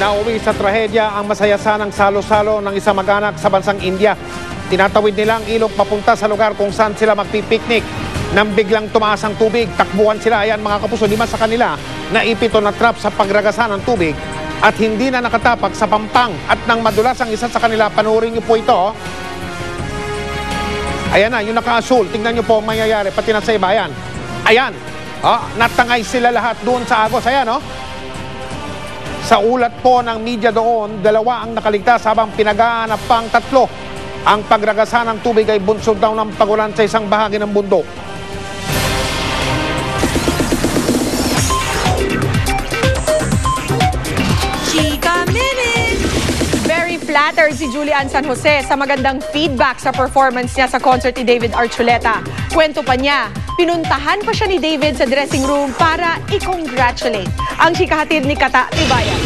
Nauwi sa trahedya ang masaya sanang salo-salo ng isang mag-anak sa bansang India. Tinatawid nila ang ilog papunta sa lugar kung saan sila magpipiknik. Nang biglang tumaas ang tubig, takbuhan sila. Ayan mga kapuso, 5 sa kanila na ipito na trap sa pagragasan ng tubig at hindi na nakatapak sa pampang. At nang madulas ang isa sa kanila, panuorin niyo po ito. Ayan na, yung naka-asul. Tingnan niyo po ang mangyayari, pati na sa iba. Ayan. Ayan. Natangay sila lahat doon sa agos. Ayan, Sa ulat po ng media doon, 2 ang nakaligtas habang pinag-aanap pang 3. Ang pagragasa ng tubig ay bunsod daw ng pagulan sa isang bahagi ng bundok. Chika Minute! Very flattered si Julian San Jose sa magandang feedback sa performance niya sa concert ni David Archuleta. Kwento pa niya, pinuntahan pa siya ni David sa dressing room para i-congratulate. Ang chikahatid ni Kata Tibayan.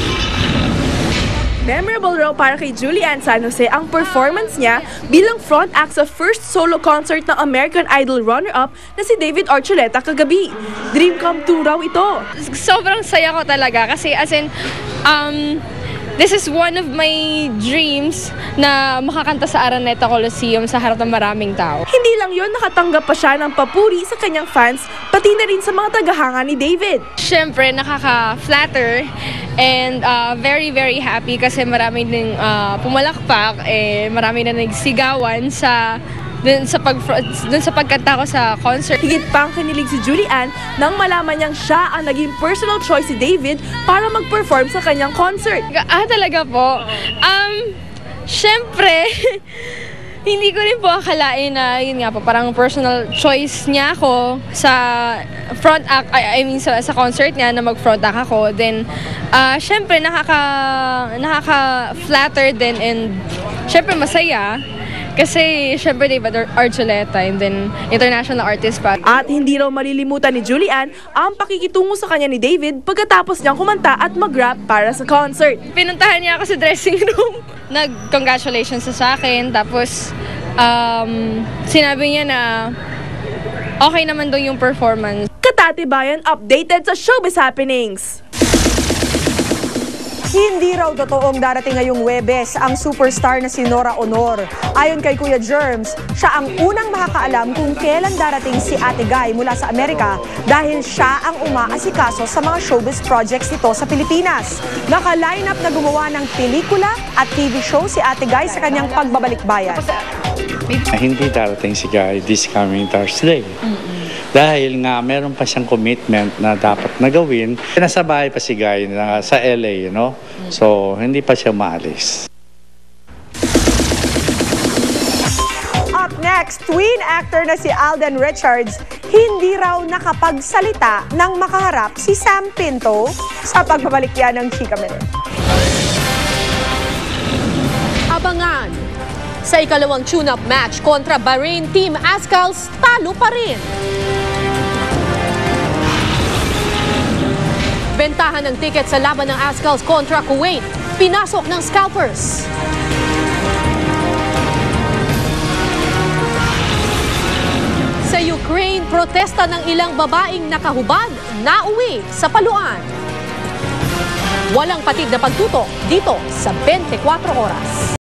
Memorable raw para kay Julian San Jose ang performance niya bilang front act sa first solo concert ng American Idol runner-up na si David Archuleta kagabi. Dream come true raw ito. Sobrang saya ko talaga kasi this is one of my dreams na makakanta sa Araneta Coliseum sa harap ng maraming tao. Hindi lang yon, nakatanggap pa siya ng papuri sa kanyang fans, pati na rin sa mga tagahanga ni David. Siyempre, nakaka-flatter and very, very happy kasi marami din pumalakpak, marami na nagsigawan dun sa pagkanta ko sa concert. Higit pang kinilig si Julian nang malaman niyang siya ang naging personal choice ni David para mag-perform sa kanyang concert. Talaga po. Siyempre, hindi ko rin po akalain na yun nga po, parang personal choice niya ako sa front act, sa concert niya na mag-front act ako. Then, siyempre, nakaka-flatter din and siyempre masaya. Kasi, syempre, David Archuleta and then international artist pa. At hindi raw malilimutan ni Julian ang pakikitungo sa kanya ni David pagkatapos niyang kumanta at mag-rap para sa concert. Pinuntahan niya ako sa dressing room. Nag-congratulations sa akin. Tapos, sinabi niya na okay naman daw yung performance. Kata Tibayan updated sa showbiz happenings. Hindi raw totoong darating ngayong Huwebes ang superstar na si Nora Honor. Ayon kay Kuya Germs, siya ang unang makakaalam kung kailan darating si Ate Guy mula sa Amerika dahil siya ang umaasikaso sa mga showbiz projects nito sa Pilipinas. Naka-line up na gumawa ng pelikula at TV show si Ate Guy sa kanyang pagbabalik bayan. Hindi darating si Guy this coming Thursday. Dahil nga meron pa siyang commitment na dapat nagawin. Nasa bahay pa si Guy sa LA, So, hindi pa siya maalis. Up next, twin actor na si Alden Richards, hindi raw nakapagsalita nang makaharap si Sam Pinto sa pagbabalik yan ng Chika Minute. Abangan! Sa ikalawang tune-up match kontra Bahrain, Team Ascals talo pa rin. Bentahan ng ticket sa laban ng Ascals kontra Kuwait. Pinasok ng Scalpers. Sa Ukraine, protesta ng ilang babaeng nakahubad nauwi sa paluan. Walang patid na pagtutok dito sa 24 oras.